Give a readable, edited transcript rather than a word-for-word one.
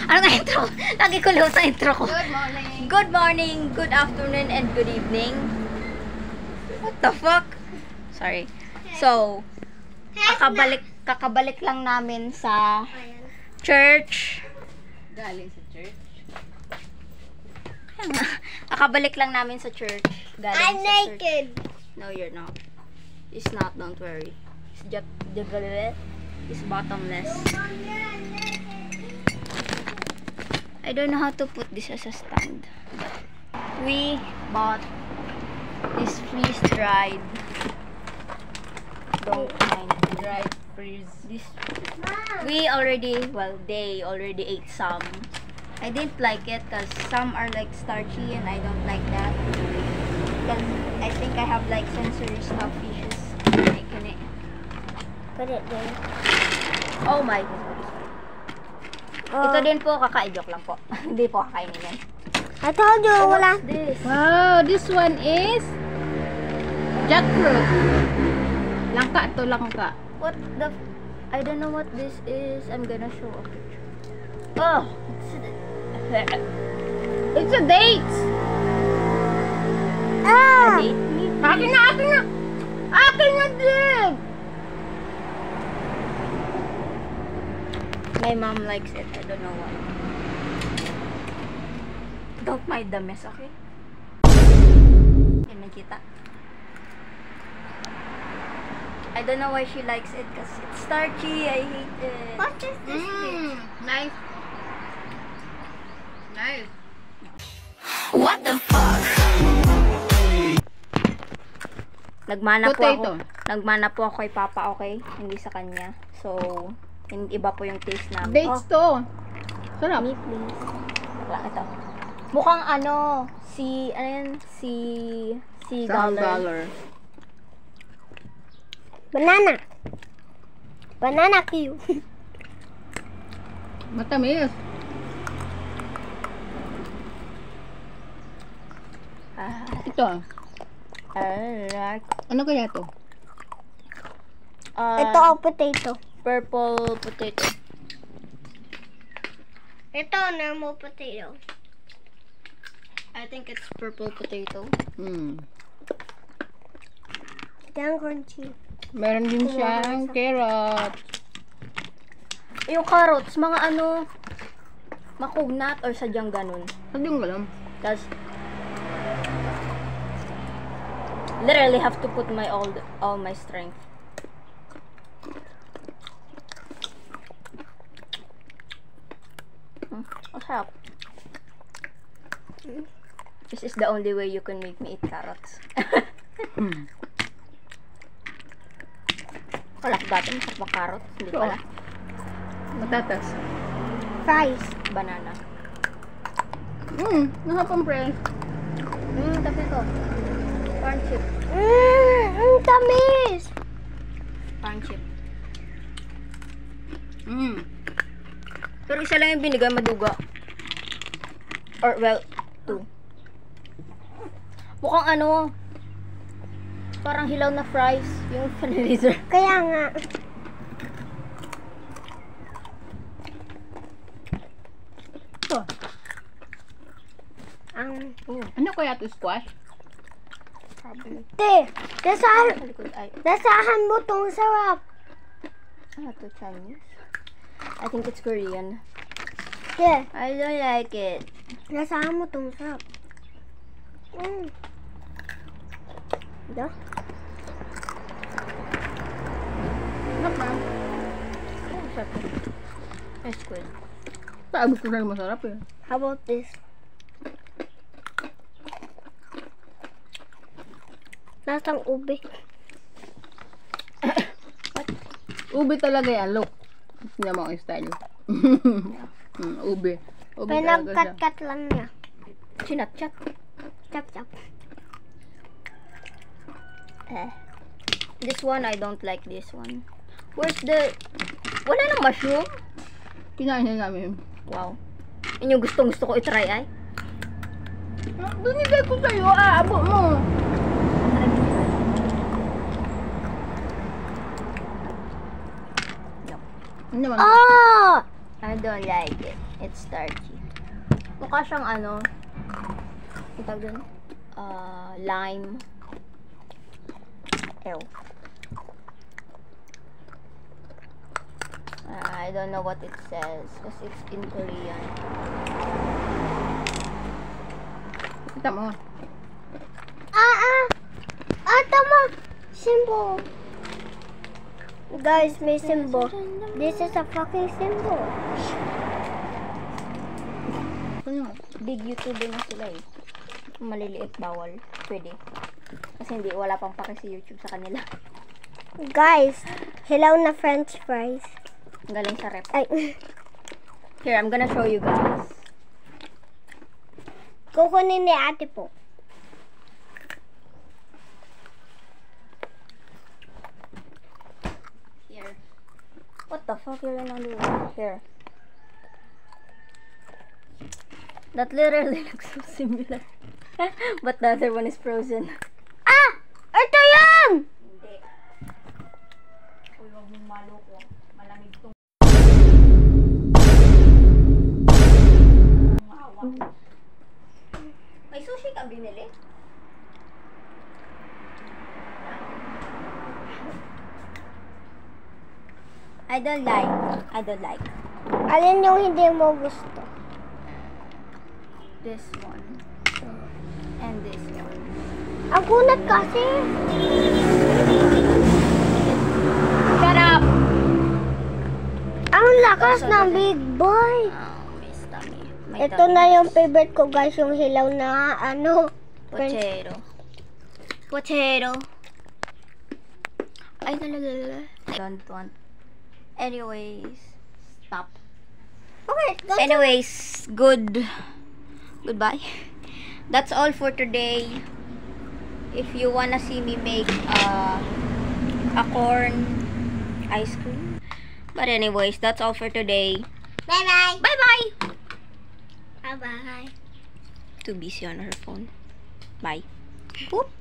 Ano na intro? Lagi ko lihos sa intro ko. Good morning. Good morning, good afternoon, and good evening. What the fuck? Sorry. So, kakabalik lang namin sa church. Galing sa church. Kakabalik lang namin sa church. Galing I'm sa naked. Church. No, you're not. It's not, don't worry. It's just it's bottomless. I don't know how to put this as a stand. But we bought this freeze-dried. Don't mind. Dried freeze. This we already, well, they already ate some. I didn't like it because some are like starchy and I don't like that. Because I think I have like sensory stuff issues. Can I Put it there. Oh my. Ito din po, joke lang po. Hindi po kakainin yan. I told you, wala. What's this? Wow, this one is jackfruit. Langka to, langka. What the I don't know what this is. I'm gonna show a picture. Oh, It's a date. Ah! date meat. Akin na, akin na. Akin na din. My mom likes it. I don't know why. Don't mind the mess, okay? Yan, nakita. I don't know why she likes it because it's starchy. I hate it. What is this? Nice. Nice. What the fuck? Nagmana po ako. Potato. Nagmana po ako kay Papa, okay? Hindi sa kanya. So, iba po yung taste namin. Dates to. Sarap. Me, please. Wala, ito. Mukhang ano, si dollar. Banana. Banana Q. Matamis. Ito. I like Ano kaya to? Ito ang potato. purple potato. Ito normal potato. I think it's purple potato. Ito ang crunchy. Meron din siyang carrot. Yung carrots, mga ano, makugnat or sadyang ganun. Sabi yung alam. Tapos, literally have to put my all my strength. What's up? This is the only way you can make me eat carrots. Wala ko dati masarap ba carrots? Hindi Oo. pala. Matatas. Fries. Banana. Nakapang pre. Tapi ko. Corn chip. Ang tamis. Corn chip. Pero isa lang yung binigay, maduga. Or, well, 2. Mukhang ano, parang hilaw na fries, yung panilizer. Kaya nga. Ito. Ano kaya to, squash? Te, nasahan, Sa likod ay, nasahan mo tong sarap. ano to, Chinese? I think it's Korean. Te, I don't like it. nasahan mo tong sarap. Ito? Ano pa? Oh, sarap. It's good. Sabi ko na masarap eh. How about this? Lasang ube. Ube talaga yan, look. Tingnan mo ang style. Ube. Ube talaga siya. Pinagkat-kat lang niya. Chinat-chat. Chap-chap. This one, I don't like this one. Where's the... Wala nang mushroom? Kinain na namin. Wow. Yun yung gustong-gusto ko i-try ay. Binigay ko sa'yo, abo mo. No. Ano naman? Oh! I don't like it. It's starchy. Mukha siyang ano, itag dun, lime. Ew. I don't know what it says because it's in Korean. Kita mo. Tama. Symbol. Guys, may symbol. This is a fucking symbol. Big YouTuber na sila eh. Kung maliliit, bawal. Pwede. Kasi hindi, wala pang pake si YouTube sa kanila. Guys, hilaw na french fries. Galing sa rep. Ay, Here, I'm gonna show you guys. kukunin ni ate po. Here. What the fuck you're gonna do? Here. That literally looks so similar. But the other one is frozen. Ito yan! Hindi. Uy, huwag mong maloko. Malamig tong may sushi ka binili? I don't like. Alin yung hindi mo gusto? This one. And this one. Ang kunat kasi. Shut up! Ang lakas ng big boy. Oh, miss tummy. My Ito tummy. na yung favorite ko guys, yung hilaw na Potato. Potato. Ay, talaga. Don't want. Anyways, stop. Okay, Anyways, goodbye. That's all for today. If you wanna see me make a corn ice cream. But anyways, that's all for today. Bye-bye. Bye-bye! Bye-bye. Too busy on her phone. Bye. Whoop.